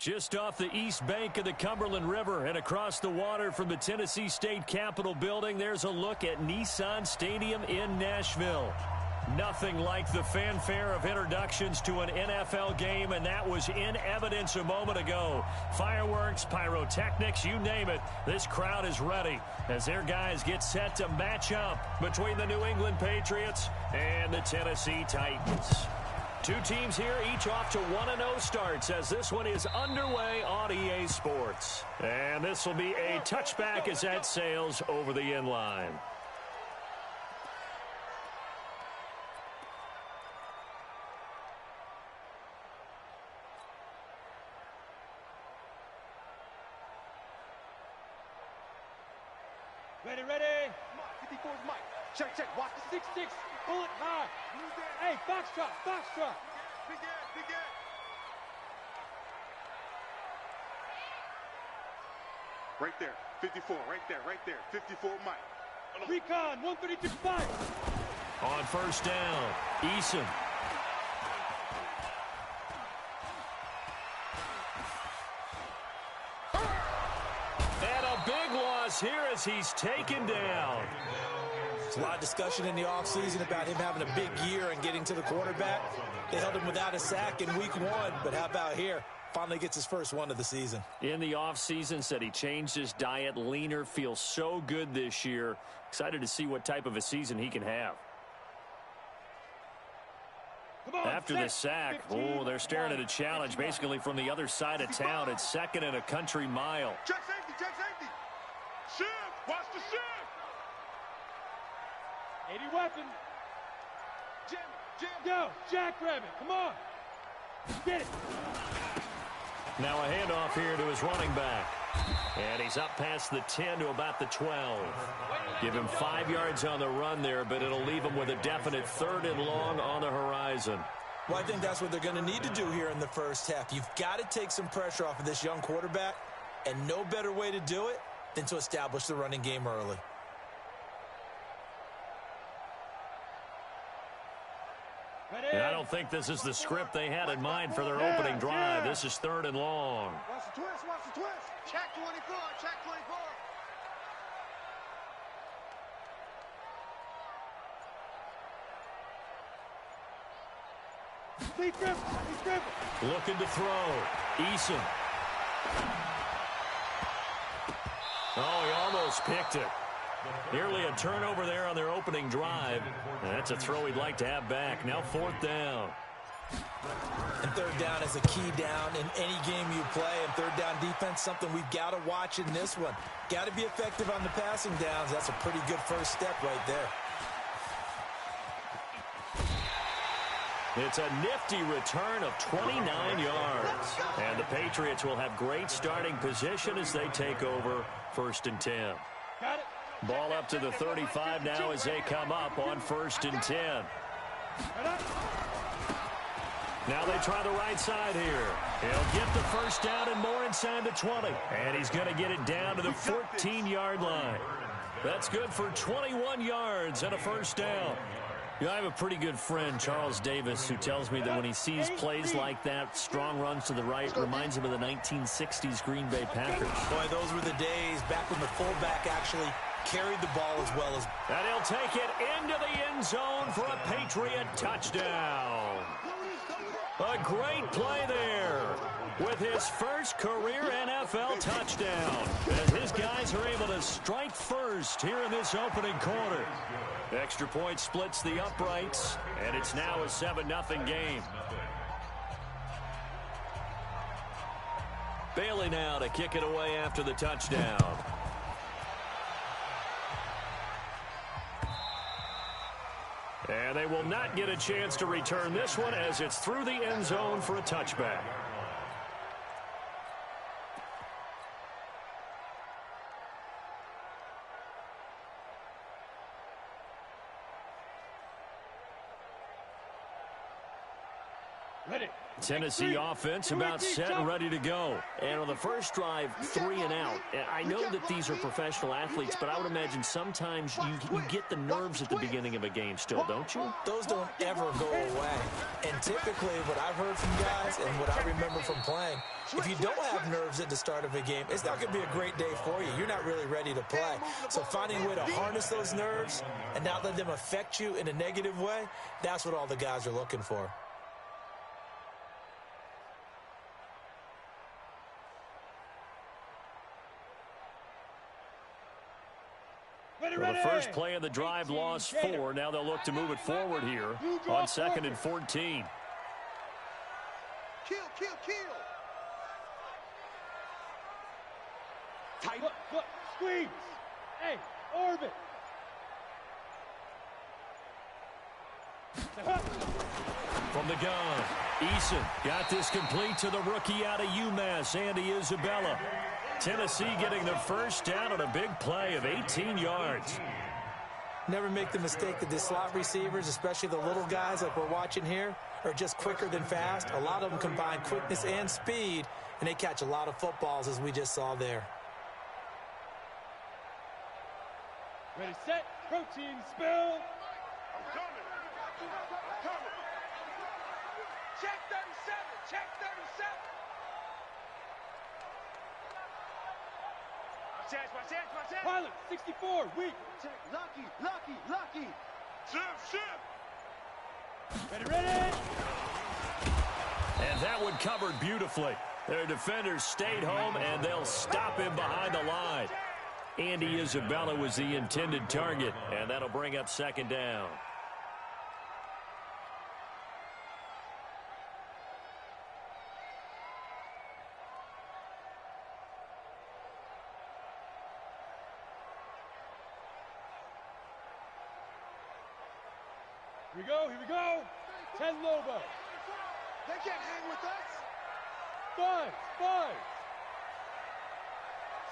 Just off the east bank of the Cumberland River and across the water from the Tennessee State Capitol building, there's a look at Nissan Stadium in Nashville. Nothing like the fanfare of introductions to an NFL game, and that was in evidence a moment ago. Fireworks, pyrotechnics, you name it. This crowd is ready as their guys get set to match up between the New England Patriots and the Tennessee Titans. Two teams here, each off to 1-0 starts as this one is underway on EA Sports. And this will be a touchback as that sails over the end line. Ready, ready. Come on, 54 is Mike. Check, check. Watch the 6-6. Pull it high. Hey, foxtrot, foxtrot. Big end, big end. Right there, 54, right there. 54 Mike. Recon, 132 5. On first down, Eason. And a big loss here as he's taken down. There's a lot of discussion in the offseason about him having a big year and getting to the quarterback. They held him without a sack in week 1, but how about here? Finally gets his first one of the season. In the offseason, said he changed his diet, leaner, feels so good this year. Excited to see what type of a season he can have. After the sack, they're staring at a challenge basically from the other side of town. It's second and a country mile. Check safety, check safety. Shift, watch the shift. 80 weapon. Jim, go, jackrabbit, come on. Get it. Now a handoff here to his running back. And he's up past the 10 to about the 12. Give him 5 yards on the run there, but it'll leave him with a definite 3rd and long on the horizon. Well, I think that's what they're going to need to do here in the first half. You've got to take some pressure off of this young quarterback, and no better way to do it than to establish the running game early. And I don't think this is the script they had in mind for their opening drive. This is 3rd and long. Watch the twist, watch the twist. Check 24, check 24. He's dribble. Looking to throw. Eason. Oh, he almost picked it. Nearly a turnover there on their opening drive. And that's a throw he'd like to have back. Now 4th down. And 3rd down is a key down in any game you play. And 3rd down defense, something we've got to watch in this one. Got to be effective on the passing downs. That's a pretty good first step right there. It's a nifty return of 29 yards. And the Patriots will have great starting position as they take over 1st and 10. Got it. Ball up to the 35 now as they come up on 1st and 10. Now they try the right side here. He'll get the first down and more inside the 20. And he's going to get it down to the 14-yard line. That's good for 21 yards and a first down. You know, I have a pretty good friend, Charles Davis, who tells me that when he sees plays like that, strong runs to the right, reminds him of the 1960s Green Bay Packers. Boy, those were the days back when the fullback actually carried the ball as well as... And he'll take it into the end zone for a Patriot touchdown. A great play there with his first career NFL touchdown as his guys are able to strike first here in this opening quarter. Extra point splits the uprights, and it's now a 7-0 game. Bailey now to kick it away after the touchdown. And they will not get a chance to return this one as it's through the end zone for a touchback. Ready. Tennessee offense about set and ready to go. And on the first drive, 3 and out. I know that these are professional athletes, but I would imagine sometimes you get the nerves at the beginning of a game still, don't you? Those don't ever go away. And typically what I've heard from guys and what I remember from playing, if you don't have nerves at the start of a game, it's not going to be a great day for you. You're not really ready to play. So finding a way to harness those nerves and not let them affect you in a negative way, that's what all the guys are looking for. Well, the first play of the drive lost 4. Now they'll look to move it forward here on 2nd and 14. Kill. Tight. Look. Squeeze. Hey, orbit. From the gun, Eason got this complete to the rookie out of UMass, Andy Isabella. Tennessee getting the first down on a big play of 18 yards. Never make the mistake that the slot receivers, especially the little guys like we're watching here, are just quicker than fast. A lot of them combine quickness and speed, and they catch a lot of footballs, as we just saw there. Ready, set, protein, spill. I'm coming. Check 37. Pilot, 64, weak. Check, lucky. Ship. Ready. And that one covered beautifully. Their defenders stayed home, and they'll stop him behind the line. Andy Isabella was the intended target, and that'll bring up 2nd down. Here we go. 10 Lobo. They can't hang with us. 5.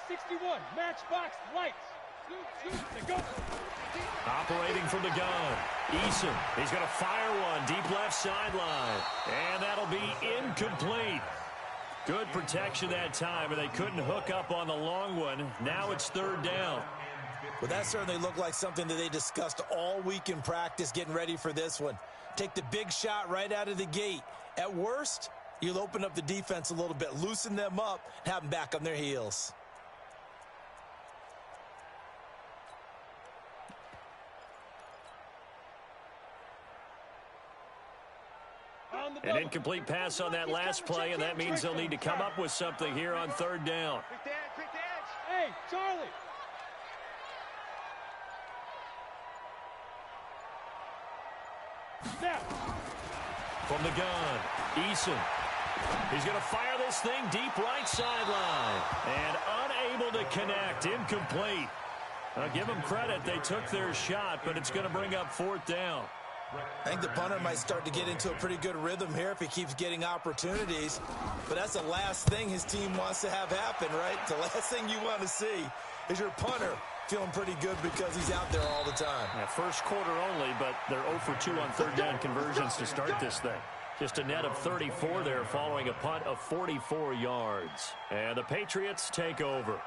61, matchbox lights. Shoot, go. Operating from the gun, Eason. He's going to fire one deep left sideline. And that'll be incomplete. Good protection that time, and they couldn't hook up on the long one. Now it's 3rd down. Well, that certainly looked like something that they discussed all week in practice, getting ready for this one. Take the big shot right out of the gate. At worst, you'll open up the defense a little bit, loosen them up, and have them back on their heels. An incomplete pass on that last play, and that means they'll need to come up with something here on 3rd down. Hey, Charlie. Snap. From the gun, Eason. He's going to fire this thing deep right sideline. And unable to connect, incomplete. I'll give them credit. They took their shot, but it's going to bring up 4th down. I think the punter might start to get into a pretty good rhythm here if he keeps getting opportunities. But that's the last thing his team wants to have happen, right? The last thing you want to see is your punter feeling pretty good because he's out there all the time. Yeah, first quarter only, but they're 0 for 2 on 3rd down conversions to start this thing. Just a net of 34 there following a punt of 44 yards. And the Patriots take over.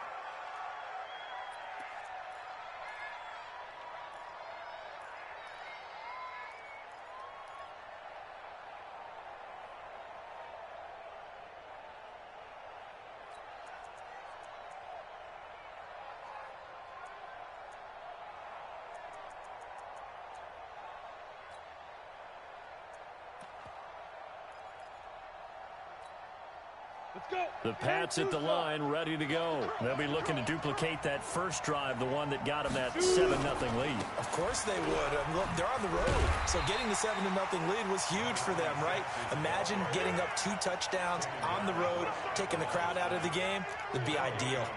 The Pats at the line, ready to go. They'll be looking to duplicate that first drive, the one that got them that 7-0 lead. Of course they would. Look, they're on the road, so getting the 7-0 lead was huge for them, right? Imagine getting up 2 touchdowns on the road, taking the crowd out of the game. Would be ideal.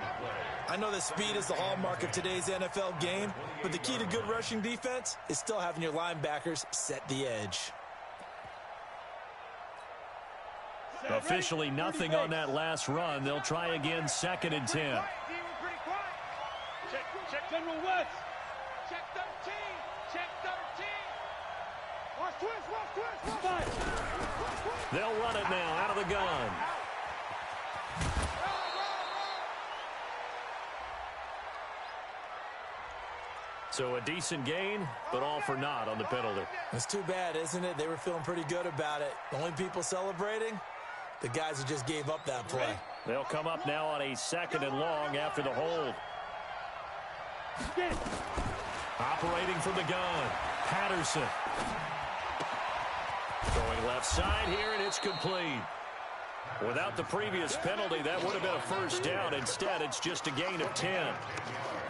I know that speed is the hallmark of today's NFL game, but the key to good rushing defense is still having your linebackers set the edge. Officially nothing on that last run. They'll try again 2nd and 10. Check General West. Check 13. Check 13. They'll run it now out of the gun. So a decent gain, but all for naught on the penalty. It's too bad, isn't it? They were feeling pretty good about it. The only people celebrating, the guys who just gave up that play. They'll come up now on a 2nd and long after the hold. Operating from the gun, Patterson. Going left side here, and it's complete. Without the previous penalty, that would have been a first down. Instead, it's just a gain of 10.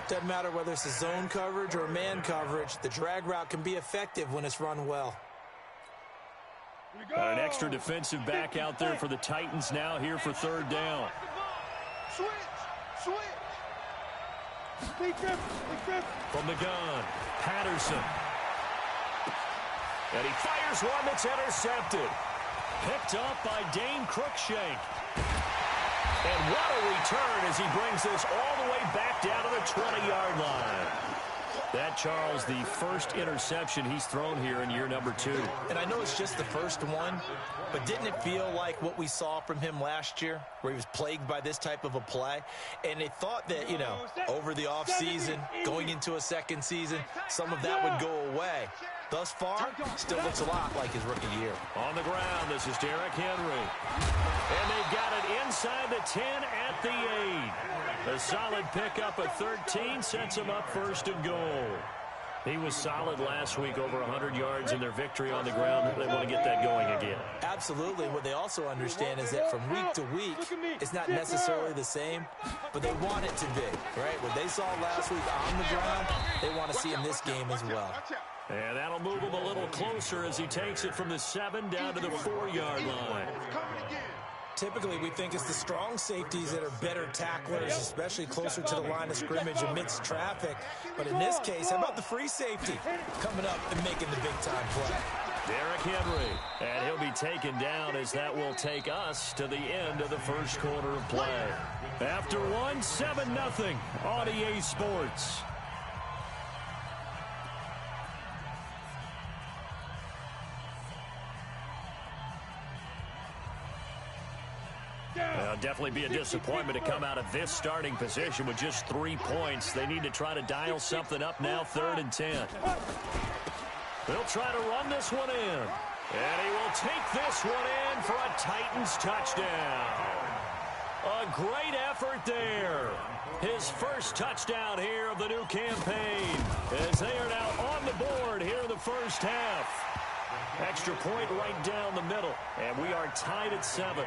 Doesn't matter whether it's a zone coverage or a man coverage. The drag route can be effective when it's run well. An extra defensive back out there for the Titans now here for 3rd down. Switch. From the gun, Patterson. And he fires one that's intercepted. Picked up by Dane Cruikshank. And what a return as he brings this all the way back down to the 20-yard line. That, Charles, the first interception he's thrown here in year number 2. And I know it's just the first one, but didn't it feel like what we saw from him last year, where he was plagued by this type of a play? And they thought that, you know, over the offseason, going into a second season, some of that would go away. Thus far, still looks a lot like his rookie year. On the ground, this is Derrick Henry. And they've got it inside the 10 at the 8. A solid pickup of 13 sets him up 1st and goal. He was solid last week, over 100 yards in their victory on the ground. They want to get that going again. Absolutely. What they also understand is that from week to week, it's not necessarily the same, but they want it to be, right? What they saw last week on the ground, they want to see in this game as well. And that'll move him a little closer as he takes it from the 7 down to the 4-yard line. Typically, we think it's the strong safeties that are better tacklers, especially closer to the line of scrimmage amidst traffic. But in this case, how about the free safety coming up and making the big-time play? Derrick Henry, and he'll be taken down as that will take us to the end of the first quarter of play. After one, 7-0 on EA Sports. Definitely be a disappointment to come out of this starting position with just 3 points. They need to try to dial something up now, 3rd and 10. They'll try to run this one in. And he will take this one in for a Titans touchdown. A great effort there. His first touchdown here of the new campaign, as they are now on the board here in the first half. Extra point right down the middle, and we are tied at 7.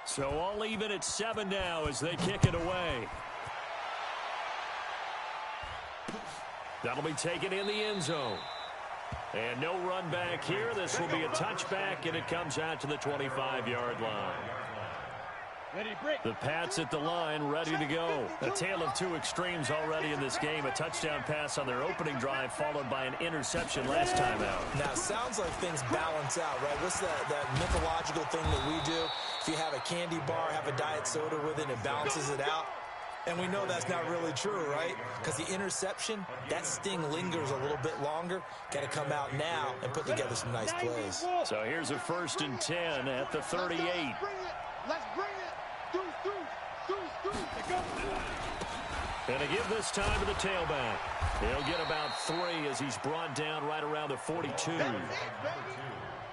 So all even at 7 now as they kick it away. That'll be taken in the end zone. And no run back here. This will be a touchback, and it comes out to the 25-yard line. The Pats at the line, ready to go. A tale of two extremes already in this game. A touchdown pass on their opening drive, followed by an interception last time out. Now, it sounds like things balance out, right? What's that mythological thing that we do? If you have a candy bar, have a diet soda with it, it balances it out. And we know that's not really true, right? Because the interception, that sting lingers a little bit longer. Got to come out now and put together some nice plays. So here's a 1st and 10 at the 38. Let's bring it. And to give this time to the tailback. He'll get about 3 as he's brought down right around the 42.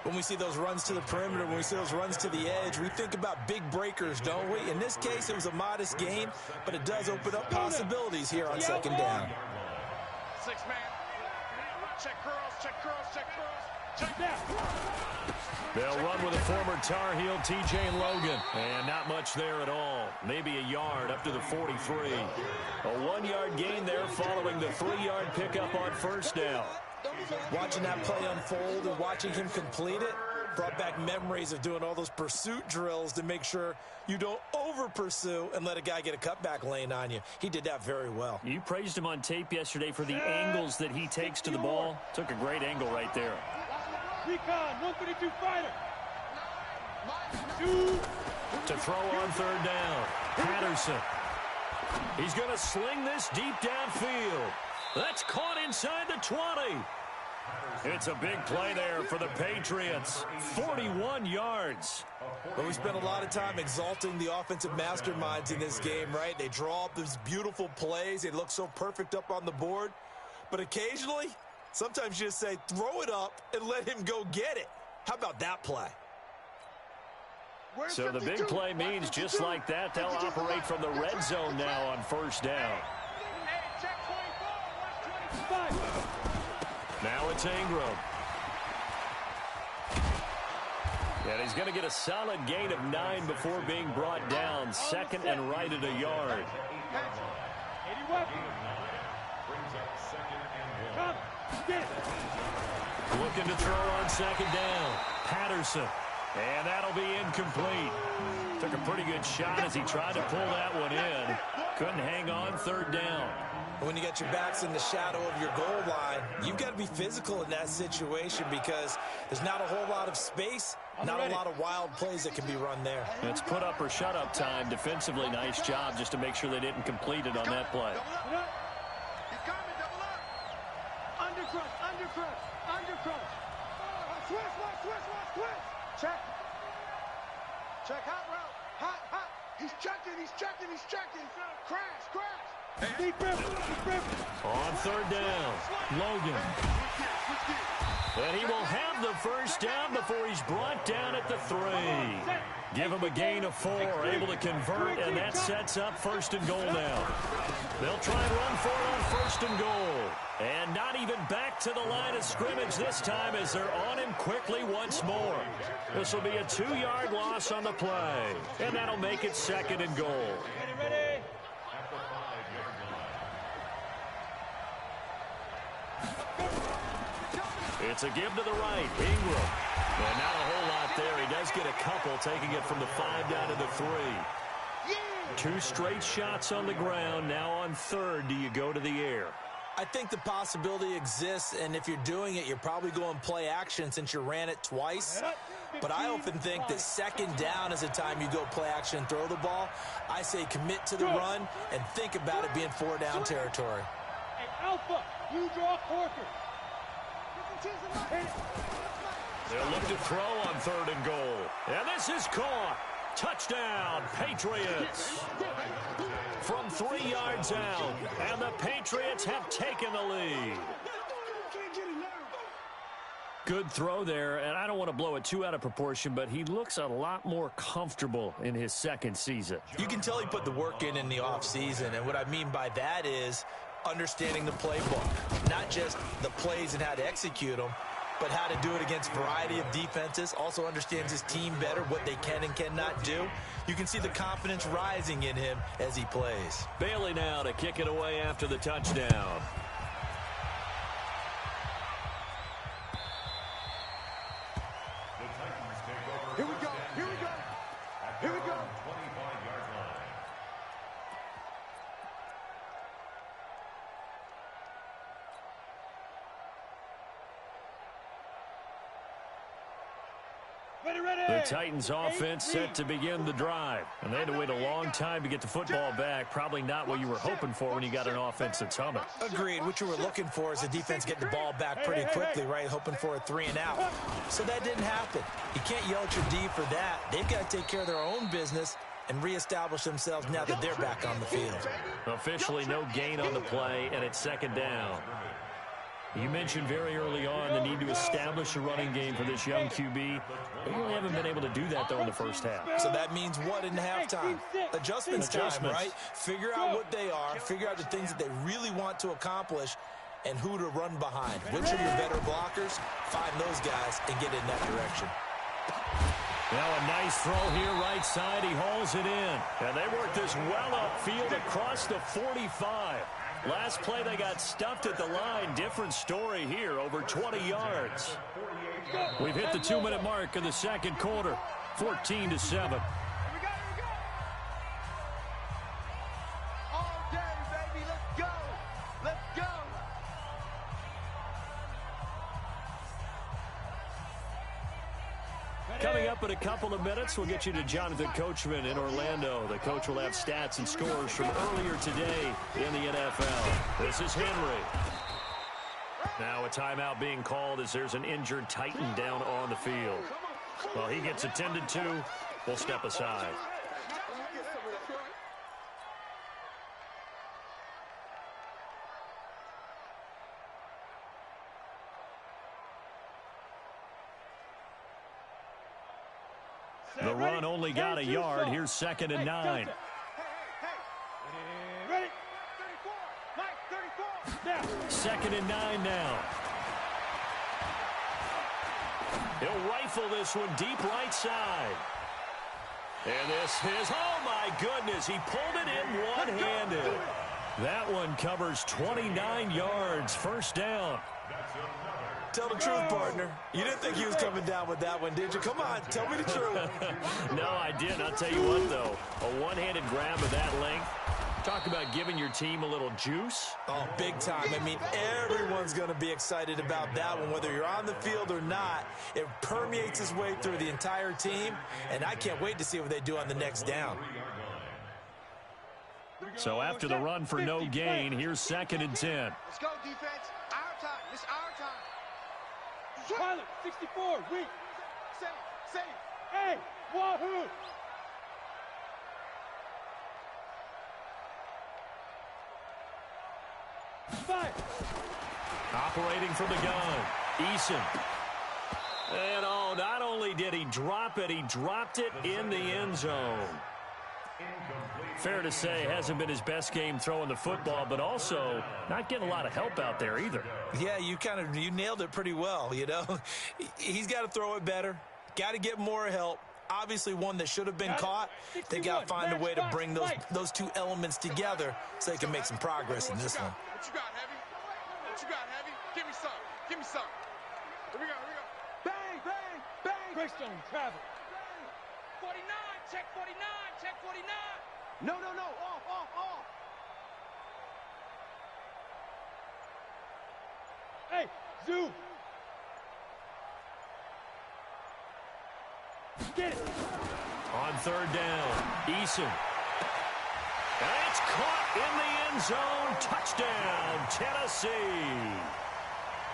When we see those runs to the perimeter, when we see those runs to the edge, we think about big breakers, don't we? In this case, it was a modest gain, but it does open up possibilities here on 2nd down. 6-man. Check curls. Check down. They'll run with a former Tar Heel, T.J. Logan. And not much there at all. Maybe a yard up to the 43. A 1-yard gain there following the 3-yard pickup on 1st down. Watching that play unfold and watching him complete it brought back memories of doing all those pursuit drills to make sure you don't over-pursue and let a guy get a cutback lane on you. He did that very well. You praised him on tape yesterday for the angles that he takes to the ball. Took a great angle right there. Recon, 132 fighter. 2. To throw on third down, Patterson. He's going to sling this deep downfield. That's caught inside the 20. It's a big play there for the Patriots. 41 yards. Well, we spent a lot of time exalting the offensive masterminds in this game, right? They draw up these beautiful plays. They look so perfect up on the board. But occasionally, sometimes you just say, throw it up and let him go get it. How about that play? So the big play means just like that, they'll operate from the red zone now on first down. Now it's Ingram. And he's going to get a solid gain of 9 before being brought down. Second and right at a yard. Looking to throw on second down. Patterson. And that'll be incomplete. Took a pretty good shot as he tried to pull that one in. Couldn't hang on third down. When you get your backs in the shadow of your goal line, you've got to be physical in that situation because there's not a whole lot of space, not a lot of wild plays that can be run there. It's put up or shut up time. Defensively, nice job just to make sure they didn't complete it on that play. Undercrush. Switch. Check, hot route. Hot. He's checking. Crash. Deep river. On third down, Logan. And he will have the first down before he's brought down at the 3. Give him a gain of 4, able to convert, and that sets up first and goal now. They'll try and run for it on first and goal. And not even back to the line of scrimmage this time as they're on him quickly once more. This will be a 2-yard loss on the play, and that'll make it second and goal. Ready. It's a give to the right, Ingram. And not a whole lot there. He does get a couple, taking it from the 5 down to the 3. 2 straight shots on the ground. Now on third, do you go to the air? I think the possibility exists, and if you're doing it, you're probably going play action since you ran it twice. But I often think that second down is the time you go play action and throw the ball. I say commit to the run and think about it being 4-down territory. Hey, Alpha, you draw Corker. They'll look to throw on third and goal. And this is caught. Touchdown, Patriots. From 3 yards out, and the Patriots have taken the lead. Good throw there, and I don't want to blow it too out of proportion, but he looks a lot more comfortable in his second season. You can tell he put the work in the offseason, and what I mean by that is understanding the playbook, not just the plays and how to execute them, but how to do it against a variety of defenses. Also understands his team better, what they can and cannot do. You can see the confidence rising in him as he plays. Bailey now to kick it away after the touchdown. Here we go. The Titans offense set to begin the drive. And they had to wait a long time to get the football back. Probably not what you were hoping for when you got an offense that's humming. Agreed. What you were looking for is the defense getting the ball back pretty quickly, right? Hoping for a 3 and out. So that didn't happen. You can't yell at your D for that. They've got to take care of their own business and reestablish themselves now that they're back on the field. Officially no gain on the play, and it's second down. You mentioned very early on the need to establish a running game for this young QB. They really haven't been able to do that, though, in the first half. So that means what in halftime? Adjustments time, right? Figure out what they are, figure out the things that they really want to accomplish, and who to run behind. Which are your better blockers? Find those guys and get in that direction. Now a nice throw here right side. He hauls it in. And they work this well upfield across the 45. Last play, they got stuffed at the line. Different story here, over 20 yards. We've hit the 2-minute mark in the second quarter, 14-7. All day, baby. Let's go. Let's go. Coming up in a couple of minutes, we'll get you to Jonathan Coachman in Orlando. The coach will have stats and scores from earlier today in the NFL. This is Henry. Now a timeout being called as there's an injured Titan down on the field. Well, he gets attended to. We'll step aside. The run only got a yard. Here's 2nd and 9. Ready? 34. 2nd and 9 now. He'll rifle this one deep right side. And this is, oh my goodness, he pulled it in one-handed. That one covers 29 yards, first down. Tell the truth, partner. You didn't think he was coming down with that one, did you? Come on, tell me the truth. No, I didn't. I'll tell you what, though. A one-handed grab of that length. Talk about giving your team a little juice. Oh, big time. I mean, everyone's going to be excited about that one, whether you're on the field or not. It permeates its way through the entire team, and I can't wait to see what they do on the next down. So after the run for no gain, here's 2nd and 10. Let's go, defense. Our time. It's our time. Pilot, 64, weak. Save. Hey, wahoo. Five. Operating from the gun, Eason. And oh, not only did he drop it, he dropped it in the end zone. Fair to say, hasn't been his best game throwing the football, but also not getting a lot of help out there either. Yeah, you nailed it pretty well, you know. He's got to throw it better, got to get more help. Obviously one that should have been caught. They got to find a way to bring those two elements together so they can make some progress in this one. What you got, Heavy? What you got, Heavy? Give me some. Here we go. Bang. Greystone, travel. 49, check 49. No. Off. Hey, Zoo. Get it. On 3rd down, Eason. And it's caught in the end zone. Touchdown, Tennessee.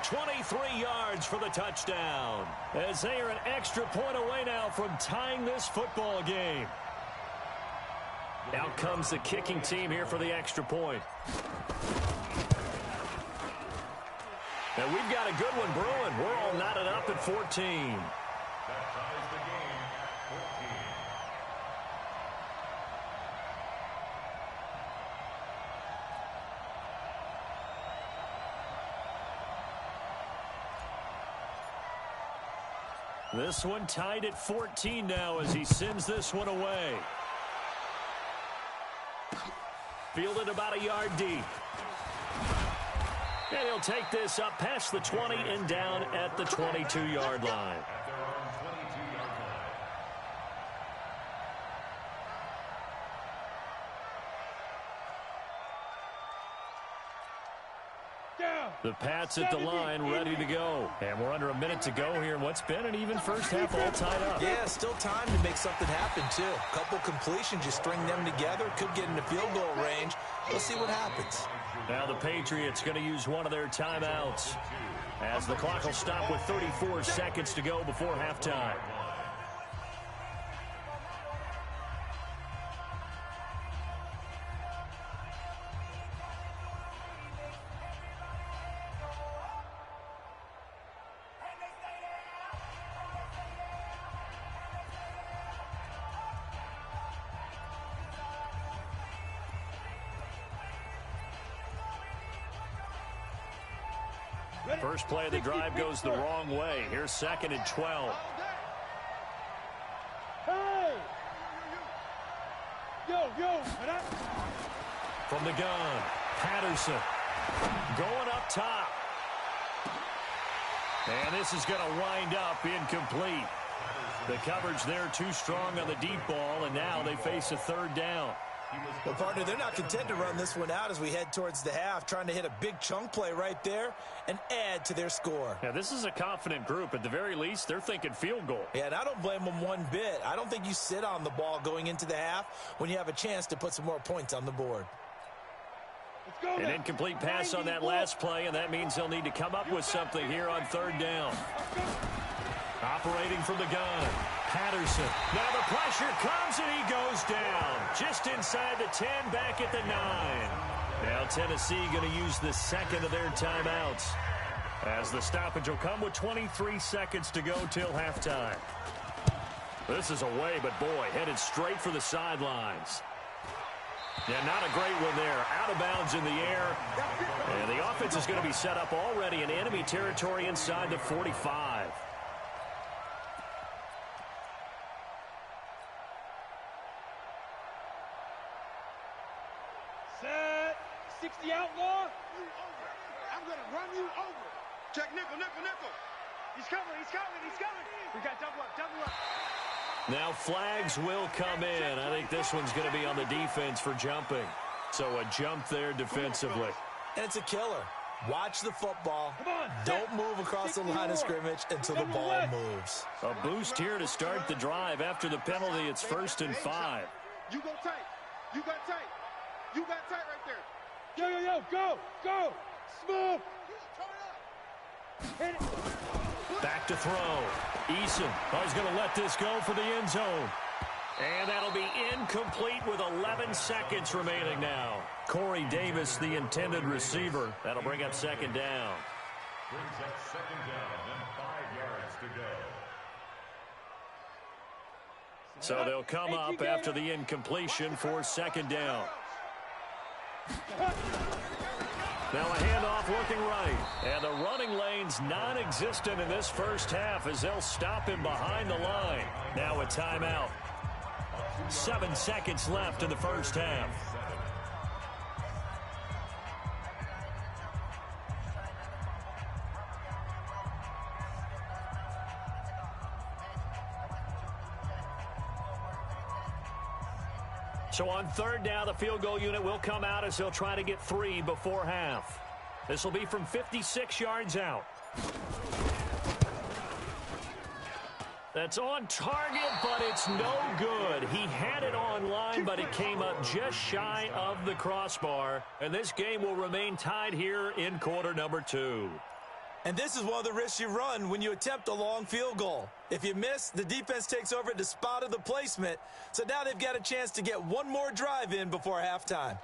23 yards for the touchdown. As they are an extra point away now from tying this football game. Out comes the kicking team here for the extra point. And we've got a good one brewing. We're all knotted up at 14. This one tied at 14 now as he sends this one away. Fielded about a yard deep. And he'll take this up past the 20 and down at the 22-yard line. The Pats at the line, ready to go. And we're under a minute to go here in what's been an even first half all tied up. Yeah, still time to make something happen, too. A couple completions, you string them together, could get into field goal range. We'll see what happens. Now the Patriots going to use one of their timeouts as the clock will stop with 34 seconds to go before halftime. First play of the drive goes the wrong way. Here's 2nd and 12. Hey! Yo! From the gun, Patterson going up top. And this is going to wind up incomplete. The coverage there too strong on the deep ball, and now they face a 3rd down. Well, partner, they're not content to run this one out as we head towards the half, trying to hit a big chunk play right there and add to their score. Yeah, this is a confident group. At the very least, they're thinking field goal. Yeah, and I don't blame them one bit. I don't think you sit on the ball going into the half when you have a chance to put some more points on the board. An incomplete pass on that last play, and that means they'll need to come up with something here on third down. Operating from the gun, Patterson. Now the pressure comes, and he goes down. Just inside the 10, back at the 9. Now Tennessee going to use the second of their timeouts, as the stoppage will come with 23 seconds to go till halftime. This is away, but boy, headed straight for the sidelines. Yeah, not a great one there. Out of bounds in the air. And the offense is going to be set up already in enemy territory inside the 45. Set. 60 outlaw. I'm going to run you over. Check nickel, nickel, nickel. He's coming, he's coming, he's coming. We got double up, double up. Now flags will come in. I think this one's going to be on the defense for jumping. So a jump there defensively. And it's a killer. Watch the football. Don't move across the line of scrimmage until the ball moves. A boost here to start the drive. After the penalty, it's 1st and 5. You go tight. You got tight. You got tight right there. Yo, yo, yo, go, go. Smooth. Hit it. Back to throw. Eason. He's going to let this go for the end zone. And that'll be incomplete with 11 seconds remaining now. Corey Davis, the intended receiver. That'll bring up second down. Brings up second down and 5 yards to go. So they'll come up after the incompletion for second down. Now a handoff looking right. And the running lane's non-existent in this first half as they'll stop him behind the line. Now a timeout. 7 seconds left in the first half. So on third down, the field goal unit will come out as they'll try to get 3 before half. This will be from 56 yards out. That's on target, but it's no good. He had it on line, but it came up just shy of the crossbar. And this game will remain tied here in quarter number 2. And this is one of the risks you run when you attempt a long field goal. If you miss, the defense takes over at the spot of the placement. So now they've got a chance to get one more drive in before halftime.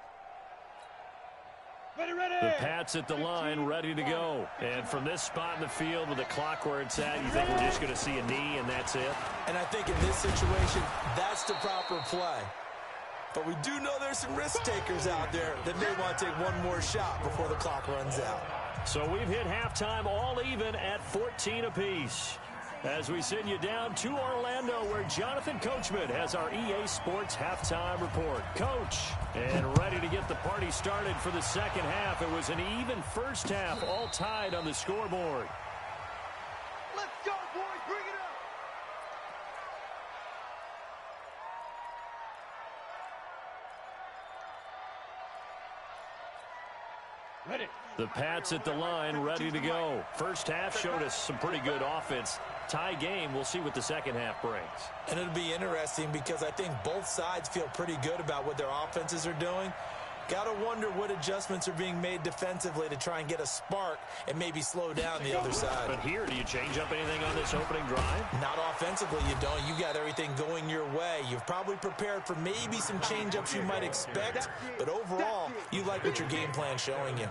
Ready, ready. The Pats at the line, ready to go. And from this spot in the field with the clock where it's at, you think we're just going to see a knee and that's it? And I think in this situation, that's the proper play. But we do know there's some risk takers out there that may want to take one more shot before the clock runs out. So we've hit halftime all even at 14 apiece. As we send you down to Orlando, where Jonathan Coachman has our EA Sports halftime report. Coach, and ready to get the party started for the second half. It was an even first half, all tied on the scoreboard. Let's go, boys. Bring it up. Ready. The Pats at the line, ready to go. First half showed us some pretty good offense. Tie game, we'll see what the second half brings. And it'll be interesting because I think both sides feel pretty good about what their offenses are doing. Got to wonder what adjustments are being made defensively to try and get a spark and maybe slow down the other side. But here, do you change up anything on this opening drive? Not offensively, you don't. You got everything going your way. You've probably prepared for maybe some change-ups you might expect, but overall, you like what your game plan's showing you.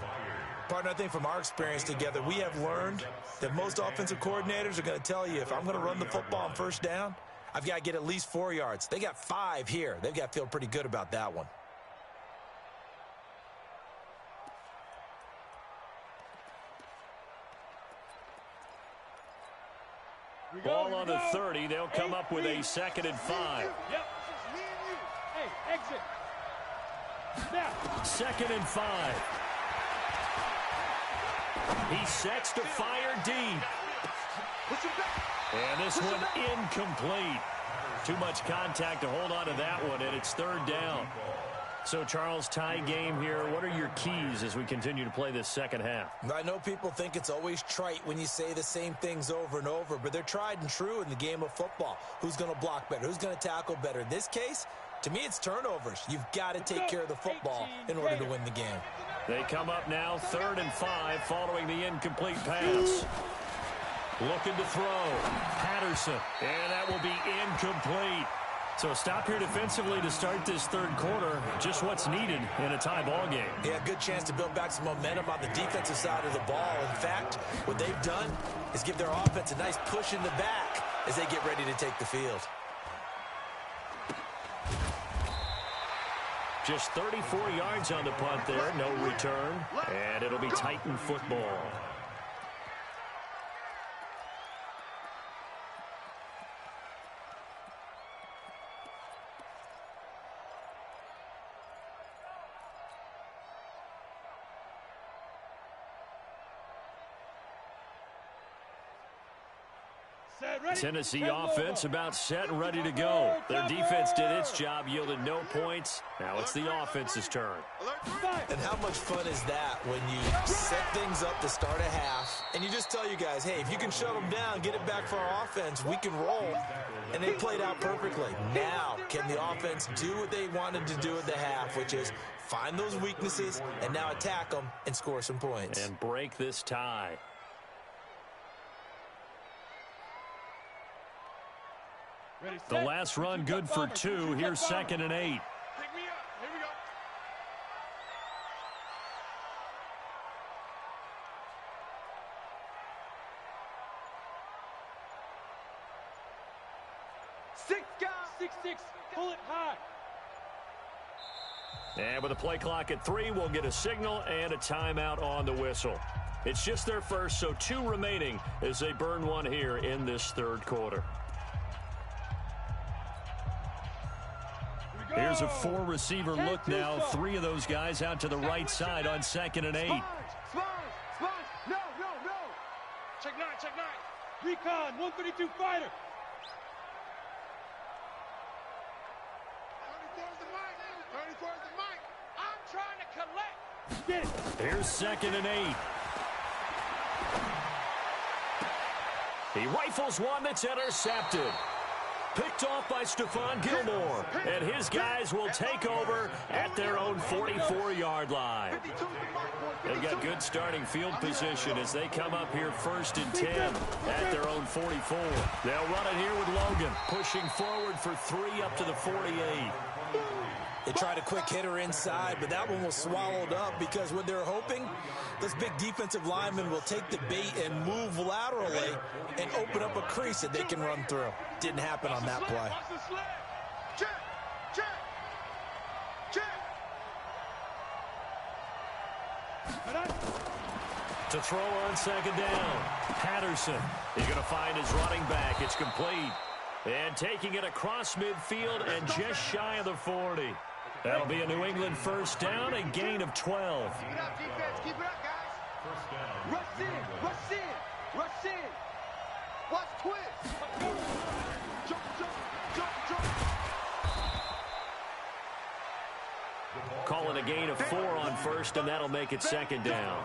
Partner, I think from our experience together, we have learned that most offensive coordinators are going to tell you, if I'm going to run the football on first down, I've got to get at least 4 yards. They got 5 here. They've got to feel pretty good about that one. Ball on the 30. They'll come up with a 2nd and 5. Yep. Me and you. Hey, exit. Now. 2nd and 5. He sets to fire deep. And this one incomplete. Too much contact to hold on to that one, and it's 3rd down. So, Charles, tie game here. What are your keys as we continue to play this second half? I know people think it's always trite when you say the same things over and over, but they're tried and true in the game of football. Who's going to block better? Who's going to tackle better? In this case, to me, it's turnovers. You've got to take care of the football in order to win the game. They come up now 3rd and 5 following the incomplete pass. Looking to throw. Patterson. And that will be incomplete. So stop here defensively to start this third quarter. Just what's needed in a tie ball game. Yeah, good chance to build back some momentum on the defensive side of the ball. In fact, what they've done is give their offense a nice push in the back as they get ready to take the field. Just 34 yards on the punt there. No return. And it'll be Titan football. Tennessee offense about set and ready to go. Their defense did its job, yielded no points. Now it's the offense's turn. And how much fun is that when you set things up to start a half and you just tell you guys, hey, if you can shut them down, get it back for our offense, we can roll. And they played out perfectly. Now, can the offense do what they wanted to do at the half, which is find those weaknesses and now attack them and score some points. And break this tie. The last run good for 2. Here's 2nd and 8. Pick me up. Here we go. Six guys. 6-6. Pull it high. And with a play clock at 3, we'll get a signal and a timeout on the whistle. It's just their first, so 2 remaining as they burn one here in this third quarter. Here's a 4-receiver look now. 3 of those guys out to the right side on 2nd and 8. Spine. No. Check 9. Recon, 132 fighter. 34 is the mic. I'm trying to collect. Get it. Here's 2nd and 8. He rifles one that's intercepted. Picked off by Stephon Gilmore. And his guys will take over at their own 44-yard line. They've got good starting field position as they come up here 1st and 10 at their own 44. They'll run it here with Logan, pushing forward for 3 up to the 48. They tried a quick hitter inside, but that one was swallowed up because what they're hoping, this big defensive lineman will take the bait and move laterally and open up a crease that they can run through. Didn't happen on that play. Check. To throw on 2nd down, Patterson. He's going to find his running back. It's complete. And taking it across midfield and just shy of the 40. That'll be a New England 1st down, a gain of 12. Keep it up, defense. Keep it up, guys. Rush in. Watch twist. Jump. Calling a gain of 4 on 1st, and that'll make it 2nd down.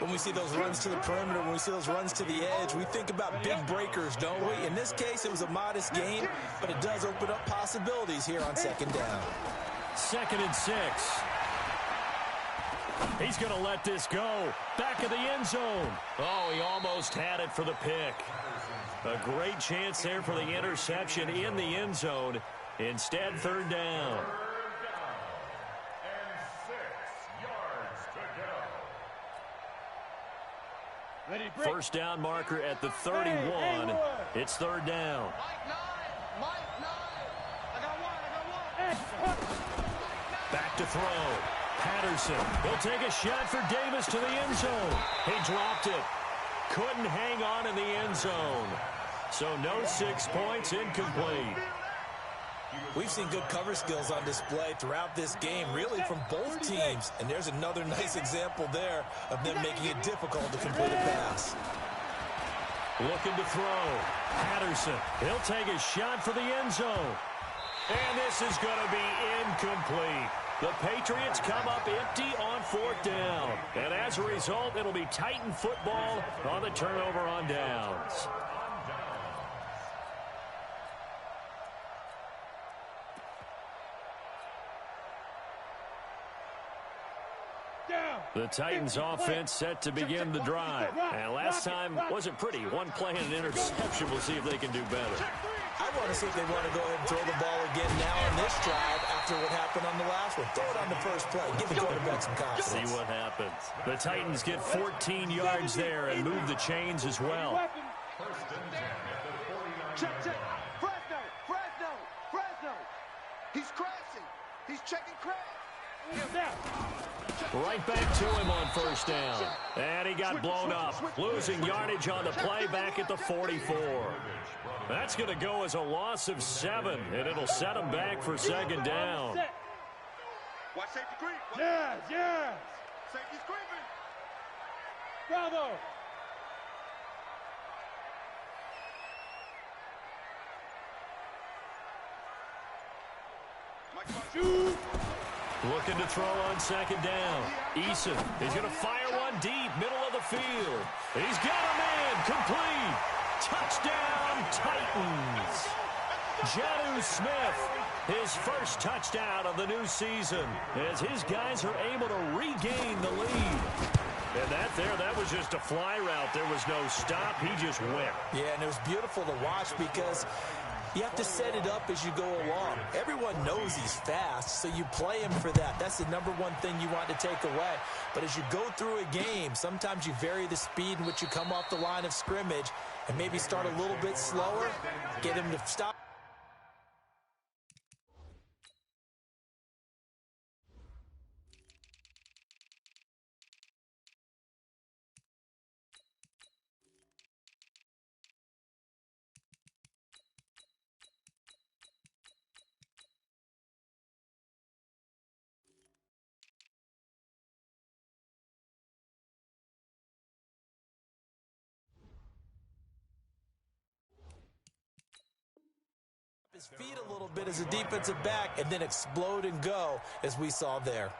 When we see those runs to the perimeter, when we see those runs to the edge, we think about big breakers, don't we? In this case, it was a modest gain, but it does open up possibilities here on 2nd down. 2nd and 6. He's going to let this go. Back of the end zone. Oh, he almost had it for the pick. A great chance there for the interception in the end zone. Instead, 3rd down. First down marker at the 31. It's 3rd down. Mike 9. I got one. Back to throw. Patterson. He'll take a shot for Davis to the end zone. He dropped it. Couldn't hang on in the end zone. So no 6 points, incomplete. We've seen good cover skills on display throughout this game, really from both teams. And there's another nice example there of them making it difficult to complete a pass. Looking to throw. Patterson. He'll take a shot for the end zone. And this is going to be incomplete. The Patriots come up empty on fourth down. And as a result, it'll be Titan football on the turnover on downs. The Titans offense set to begin the drive. And last time wasn't pretty. One play and an interception. We'll see if they can do better. I want to see if they want to go ahead and throw the ball again now on this drive after what happened on the last one. Throw it on the first play. Give the quarterback some confidence. See what happens. The Titans get 14 yards there and move the chains as well. Check. Fresno. He's crashing. He's checking crash. Right back to him on first down. And he got blown up. Losing yardage on the play back at the 44. That's going to go as a loss of 7, and it'll set him back for second down. Watch safety creep. Yes. Safety's creeping. Bravo. Shoot. Looking to throw on second down. Eason is going to fire one deep, middle of the field. He's got a man, complete. Touchdown, Titans. Jonnu Smith, his first touchdown of the new season, as his guys are able to regain the lead. And that was just a fly route. There was no stop. He just went. Yeah, and it was beautiful to watch because you have to set it up as you go along. Everyone knows he's fast, so you play him for that. That's the number one thing you want to take away. But as you go through a game, sometimes you vary the speed in which you come off the line of scrimmage and maybe start a little bit slower, get him to stop. His feet a little bit as a defensive back and then explode and go as we saw there.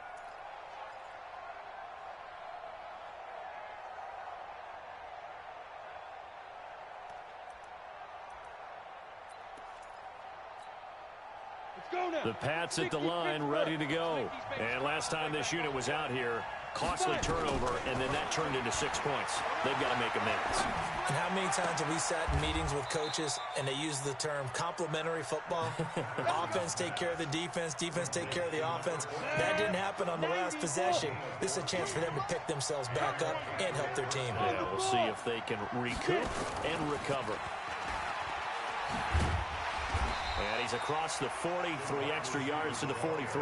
The Pats at the line, ready to go. And last time this unit was out here, costly turnover, and then that turned into 6 points. They've got to make amends. And how many times have we sat in meetings with coaches and they use the term complementary football? Offense take care of the defense, defense take care of the offense. That didn't happen on the last possession. This is a chance for them to pick themselves back up and help their team. Yeah, we'll see if they can recoup and recover. And he's across the 40, 3 extra yards to the 43.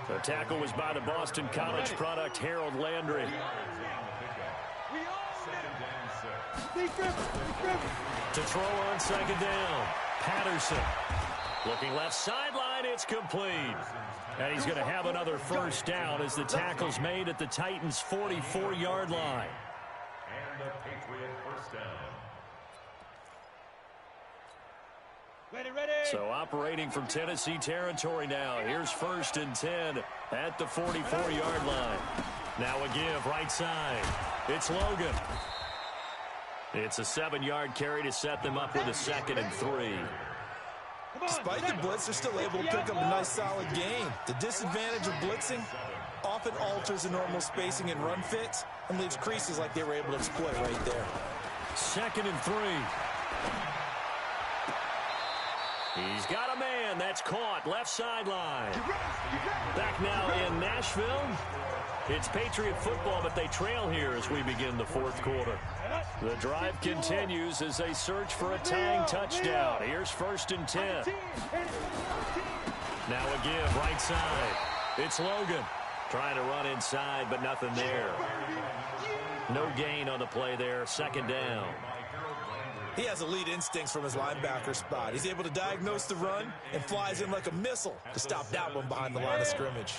The tackle was by the Boston College product, Harold Landry. To throw on second down, Patterson. Looking left sideline, it's complete. And he's going to have another first down as the tackle's made at the Titans' 44-yard line. And the Patriot first down. Ready. So operating from Tennessee territory now. Here's 1st and 10 at the 44-yard line. Now a give right side. It's Logan. It's a 7-yard carry to set them up with a 2nd and 3. Despite the blitz, they're still able to pick up a nice solid gain. The disadvantage of blitzing often alters the normal spacing and run fits and leaves creases like they were able to exploit right there. 2nd and 3. He's got a man. That's caught. Left sideline. Back now in Nashville. It's Patriot football, but they trail here as we begin the 4th quarter. The drive continues as they search for a tying touchdown. Here's 1st and 10. Now a give right side. It's Logan. Trying to run inside, but nothing there. No gain on the play there. 2nd down. He has elite instincts from his linebacker spot. He's able to diagnose the run and flies in like a missile to stop that one behind the line of scrimmage.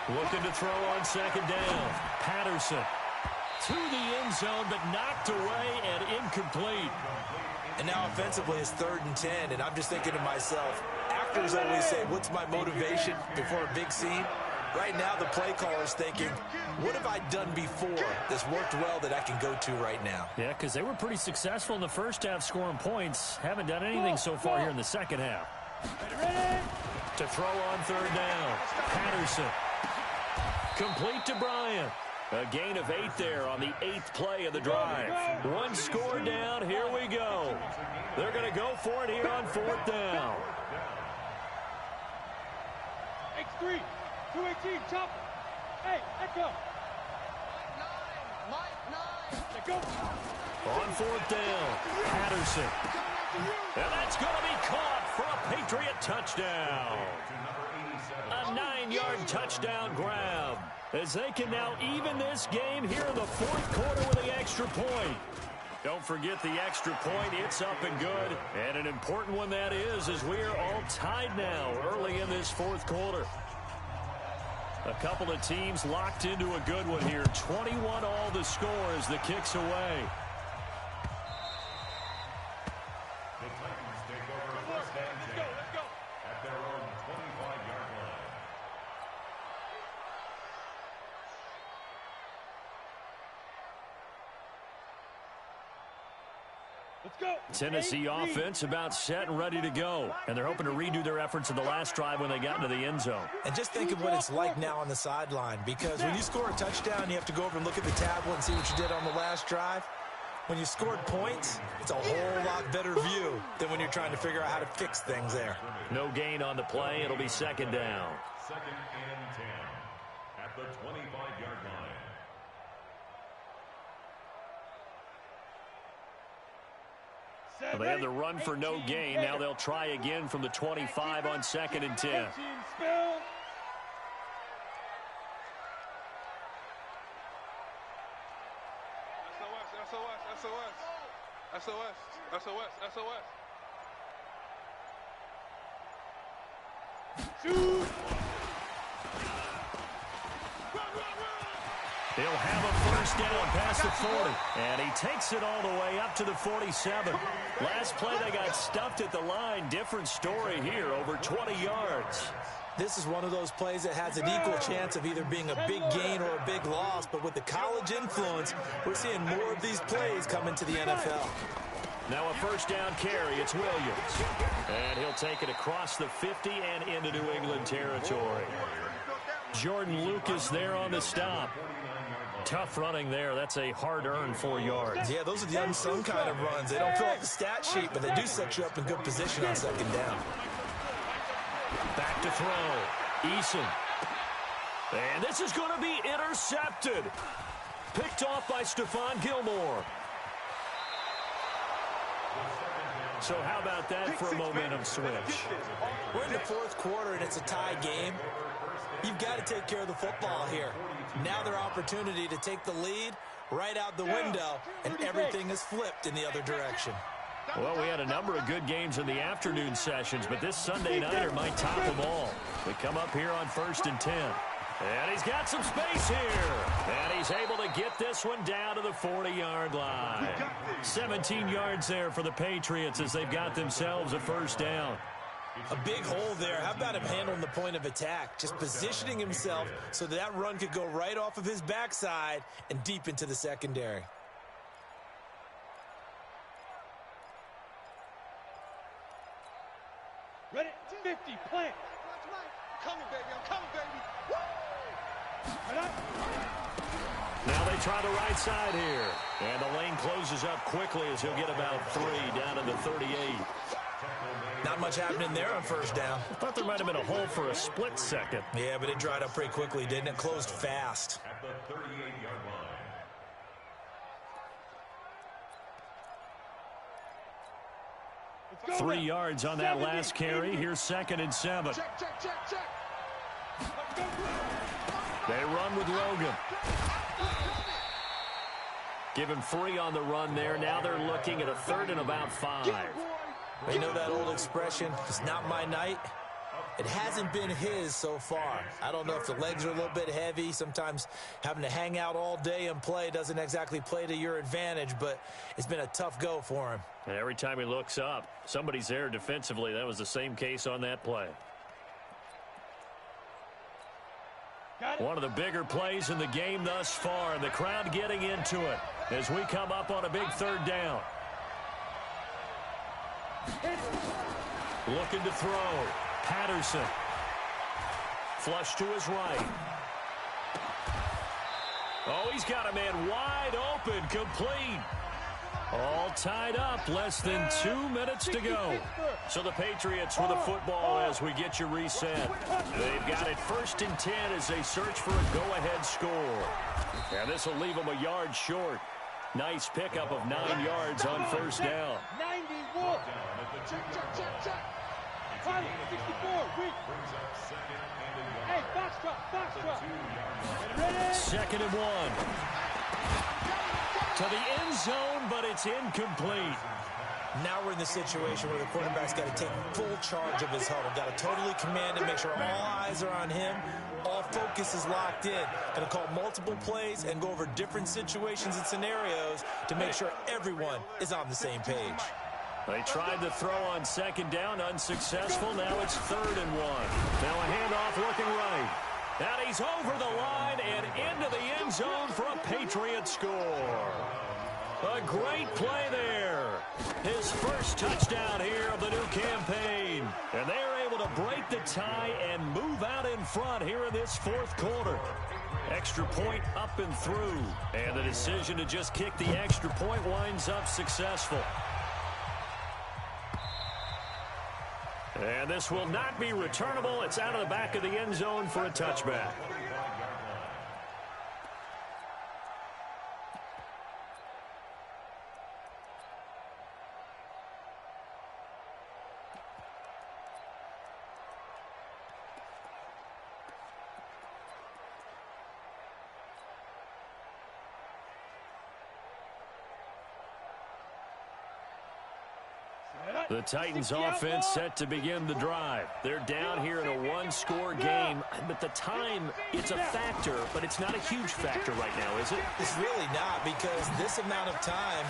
Looking to throw on 2nd down. Patterson to the end zone, but knocked away and incomplete. And now offensively it's 3rd and 10, and I'm just thinking to myself, actors always say, what's my motivation before a big scene? Right now the play caller's thinking, what have I done before that's worked well that I can go to right now? Yeah, because they were pretty successful in the first half scoring points. Haven't done anything so far here in the second half. To throw on 3rd down. Patterson. Complete to Bryant. A gain of 8 there on the 8th play of the drive. One score down. Here we go. They're going to go for it here on 4th down. X3, 218, chop. Hey, echo. Let go. On 4th down, Patterson. And that's going to be caught for a Patriot touchdown. A 9-yard touchdown grab, as they can now even this game here in the 4th quarter with the extra point. Don't forget the extra point. It's up and good. And an important one that is, as we are all tied now early in this 4th quarter. A couple of teams locked into a good one here. 21 all the score as the kick's away. The Titans take over 1st and 10 at their own 25-yard line. Let's go. Tennessee offense about set and ready to go. And they're hoping to redo their efforts in the last drive when they got into the end zone. And just think of what it's like now on the sideline, because when you score a touchdown, you have to go over and look at the tablet and see what you did on the last drive. When you scored points, it's a whole lot better view than when you're trying to figure out how to fix things there. No gain on the play. It'll be 2nd down. 2nd and 10 at the 25-yard line. Well, they had the run for no gain. Now they'll try again from the 25 on 2nd and 10. Shoot. He'll have a 1st down past the 40. And he takes it all the way up to the 47. Last play, they got stuffed at the line. Different story here, over 20 yards. This is one of those plays that has an equal chance of either being a big gain or a big loss. But with the college influence, we're seeing more of these plays come into the NFL. Now a 1st down carry. It's Williams. And he'll take it across the 50 and into New England territory. Jordan Lucas there on the stop. Tough running there. That's a hard-earned 4 yards. Yeah, those are the unsung kind of runs. They don't fill out the stat sheet, but they do set you up in good position on 2nd down. Back to throw. Eason. And this is going to be intercepted. Picked off by Stephon Gilmore. So how about that for a momentum switch? We're in the 4th quarter, and it's a tie game. You've got to take care of the football here. Now their opportunity to take the lead right out the window, and everything is flipped in the other direction. Well, we had a number of good games in the afternoon sessions, but this Sunday nighter might top them all. We come up here on 1st and 10. And he's got some space here. And he's able to get this one down to the 40-yard line. 17 yards there for the Patriots as they've got themselves a 1st down. A big hole there. How about him handling the point of attack? Just positioning himself so that run could go right off of his backside and deep into the secondary. Ready? 50, plant. Coming, baby. I'm coming, baby. Now they try the right side here. And the lane closes up quickly as he'll get about 3 down to the 38. Not much happening there on 1st down. I thought there might have been a hole for a split second. Yeah, but it dried up pretty quickly, didn't it? Closed fast. At the 38-yard line. 3 yards on that last carry. Here's 2nd and 7. Check. They run with Logan. Give him 3 on the run there. Now they're looking at a 3rd and about 5. You know that old expression, it's not my night. It hasn't been his so far. I don't know if the legs are a little bit heavy. Sometimes having to hang out all day and play doesn't exactly play to your advantage, but it's been a tough go for him. And every time he looks up, somebody's there defensively. That was the same case on that play. One of the bigger plays in the game thus far, and the crowd getting into it as we come up on a big third down. Looking to throw. Patterson. Flush to his right. Oh, he's got a man wide open, complete. All tied up, less than 2 minutes to go. So the Patriots with the football as we get you reset. They've got it 1st and 10 as they search for a go-ahead score. And this will leave them a yard short. Nice pickup of 9 yards on 1st down. 91. Check. 64. Weak. Hey, box drop. Ready? 2nd and 1. To the end zone, but it's incomplete. Now we're in the situation where the quarterback's got to take full charge of his huddle. Got to totally command it, make sure all eyes are on him. All focus is locked in. Going to call multiple plays and go over different situations and scenarios to make sure everyone is on the same page. They tried to throw on 2nd down, unsuccessful. Now it's 3rd and 1. Now a handoff looking right. And he's over the line and into the end zone for a Patriot score. A great play there. His first touchdown here of the new campaign. And they are able to break the tie and move out in front here in this 4th quarter. Extra point up and through. And the decision to just kick the extra point winds up successful. And this will not be returnable. It's out of the back of the end zone for a touchback. The Titans offense set to begin the drive. They're down here in a 1-score game, but the time, it's a factor, but it's not a huge factor right now, is it? It's really not, because this amount of time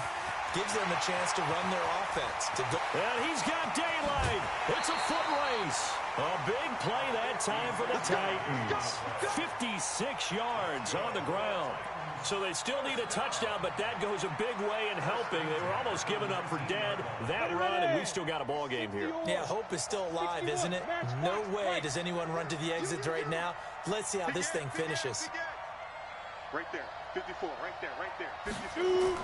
gives them a chance to run their offense. And he's got daylight. It's a foot race. A big play that time for the Titans. 56 yards on the ground. So they still need a touchdown, but that goes a big way in helping. They were almost giving up for dead that run, and we still got a ball game here. Yeah, hope is still alive, isn't it? No way does anyone run to the exits right now. Let's see how this thing finishes. Right there, 54, right there, 52.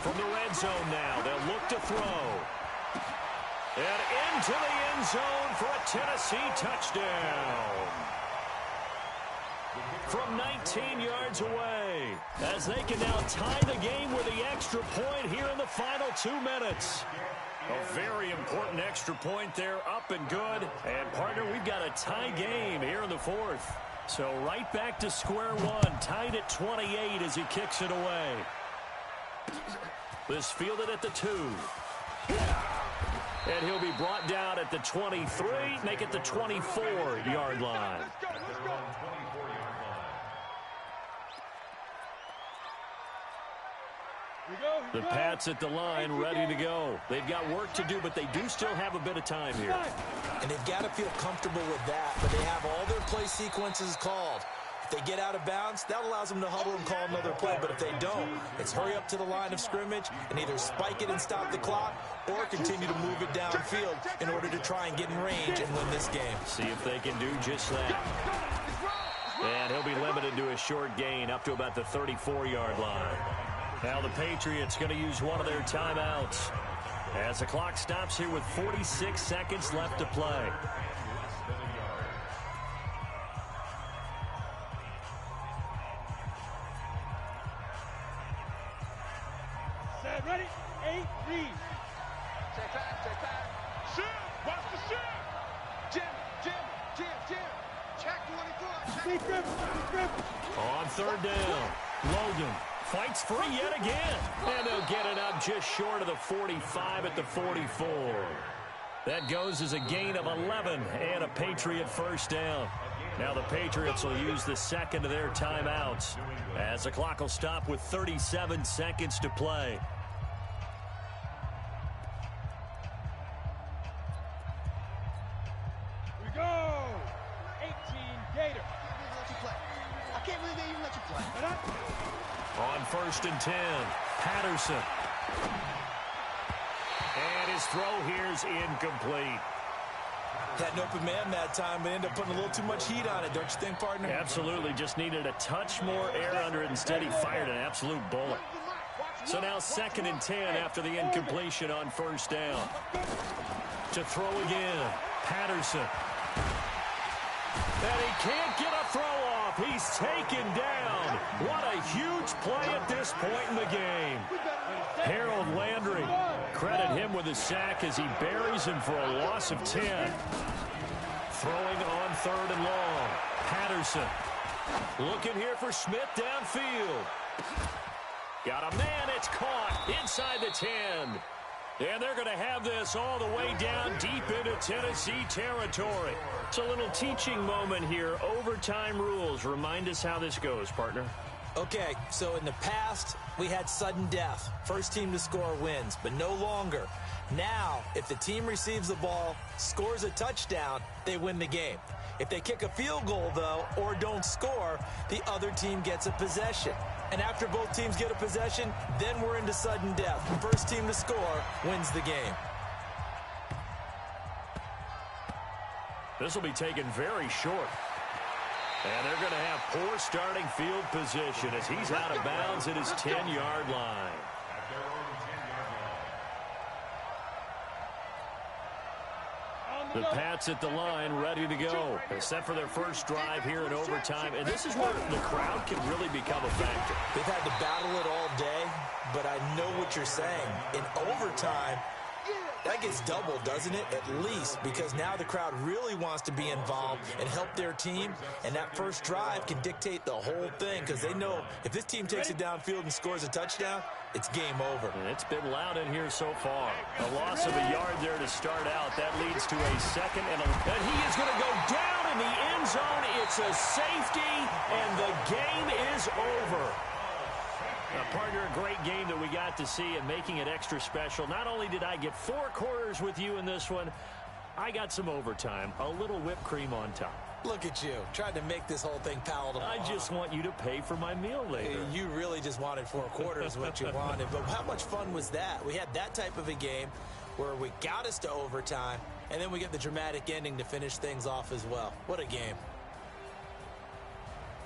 From the red zone now, they'll look to throw. And into the end zone for a Tennessee touchdown. From 19 yards away, as they can now tie the game with the extra point here in the final 2 minutes. A very important extra point there, up and good. And, partner, we've got a tie game here in the 4th. So right back to square one, tied at 28 as he kicks it away. This fielded at the 2. And he'll be brought down at the 23, make it the 24-yard line. The Pats at the line, ready to go. They've got work to do, but they do still have a bit of time here. And they've got to feel comfortable with that, but they have all their play sequences called. If they get out of bounds, that allows them to huddle and call another play. But if they don't, it's hurry up to the line of scrimmage and either spike it and stop the clock or continue to move it downfield in order to try and get in range and win this game. See if they can do just that. And he'll be limited to a short gain up to about the 34-yard line. Now the Patriots going to use one of their timeouts as the clock stops here with 46 seconds left to play. Set, ready, 8, lead. Check back. Shoot! Watch the shoot! Jim. Check 24. Deep grip. On 3rd down, Logan fights free yet again. And they'll get it up just short of the 45 at the 44. That goes as a gain of 11 and a Patriot first down. Now the Patriots will use the second of their timeouts as the clock will stop with 37 seconds to play. We go. 18 Gator. I can't believe they even let you play. On 1st and 10, Patterson. And his throw here's incomplete. Had an open man that time, but ended up putting a little too much heat on it, don't you think, partner? Absolutely, just needed a touch more air under it. Instead, he fired an absolute bullet. So now 2nd and 10 after the incompletion on 1st down. To throw again, Patterson. And he can't get a throw off. He's taken down. What a huge play at this point in the game. Harold Landry, credit him with a sack as he buries him for a loss of 10. Throwing on 3rd and long. Patterson looking here for Smith downfield. Got a man, it's caught inside the 10. And they're going to have this all the way down deep into Tennessee territory. It's a little teaching moment here. Overtime rules. Remind us how this goes, partner. Okay, so in the past, we had sudden death. First team to score wins, but no longer. Now, if the team receives the ball, scores a touchdown, they win the game. If they kick a field goal, though, or don't score, the other team gets a possession. And after both teams get a possession, then we're into sudden death. First team to score wins the game. This will be taken very short. And they're going to have poor starting field position as he's out of bounds at his 10-yard line. The Pats at the line, ready to go. They're set for their first drive here in overtime. And this is where the crowd can really become a factor. They've had to battle it all day, but I know what you're saying. In overtime, that gets doubled, doesn't it? At least, because now the crowd really wants to be involved and help their team. And that first drive can dictate the whole thing because they know if this team takes it downfield and scores a touchdown, it's game over. And it's been loud in here so far. A loss of a yard there to start out. That leads to a 2nd and he is going to go down in the end zone. It's a safety, and the game is over. Partner, a great game that we got to see and making it extra special. Not only did I get 4 quarters with you in this one, I got some overtime, a little whipped cream on top. Look at you, trying to make this whole thing palatable. I just want you to pay for my meal later. You really just wanted 4 quarters what you wanted, but how much fun was that? We had that type of a game where we got us to overtime, and then we get the dramatic ending to finish things off as well. What a game.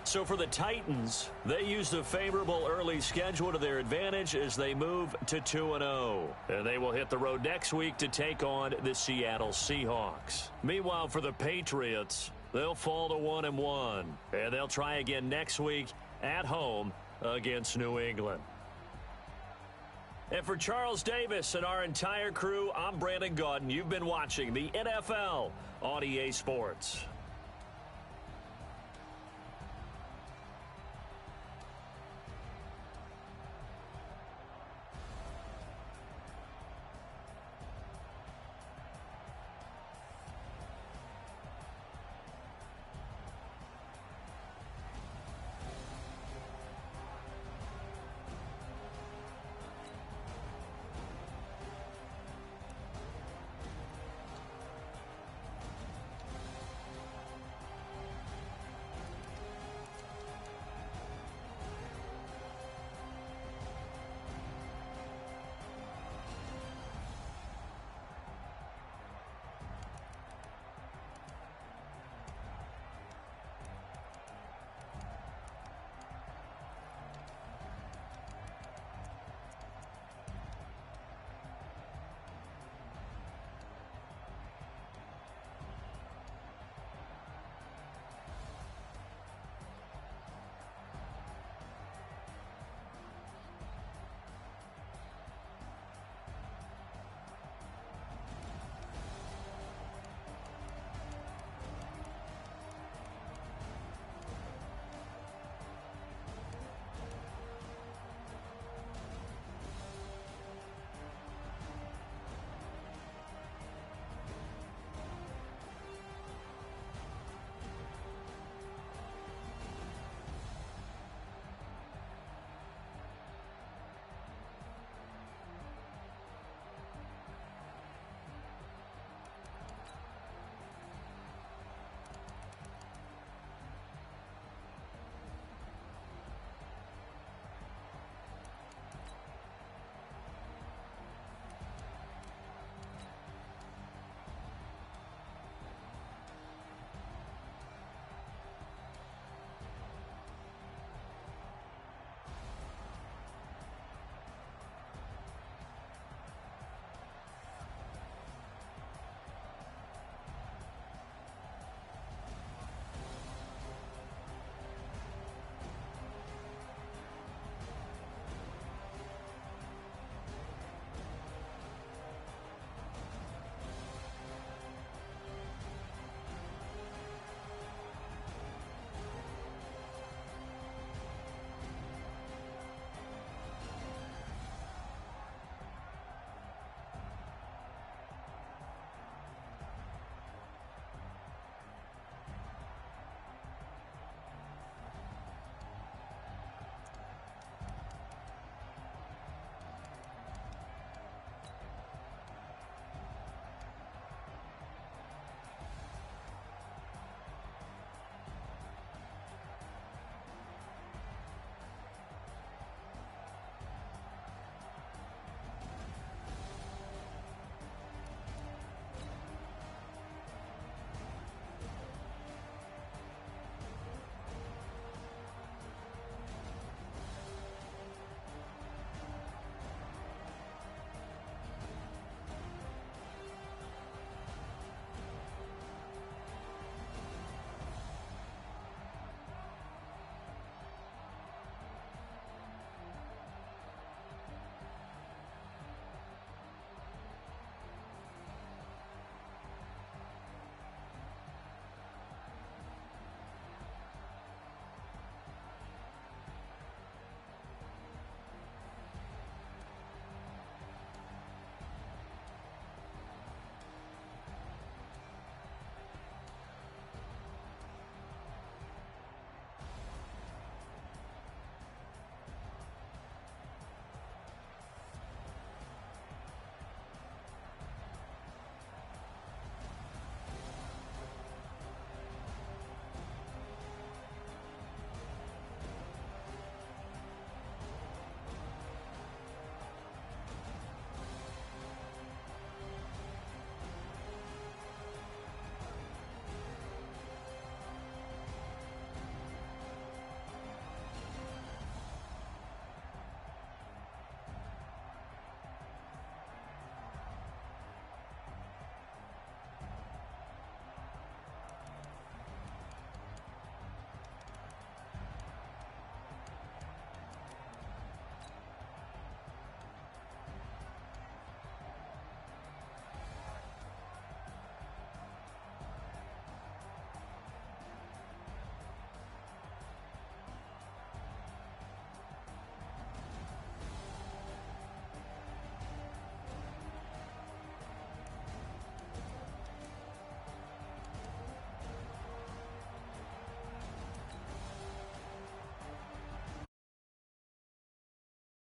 So for the Titans, they used a favorable early schedule to their advantage as they move to 2-0. And they will hit the road next week to take on the Seattle Seahawks. Meanwhile, for the Patriots, they'll fall to 1-1. And they'll try again next week at home against New England. And for Charles Davis and our entire crew, I'm Brandon Gaudin. You've been watching the NFL on EA Sports.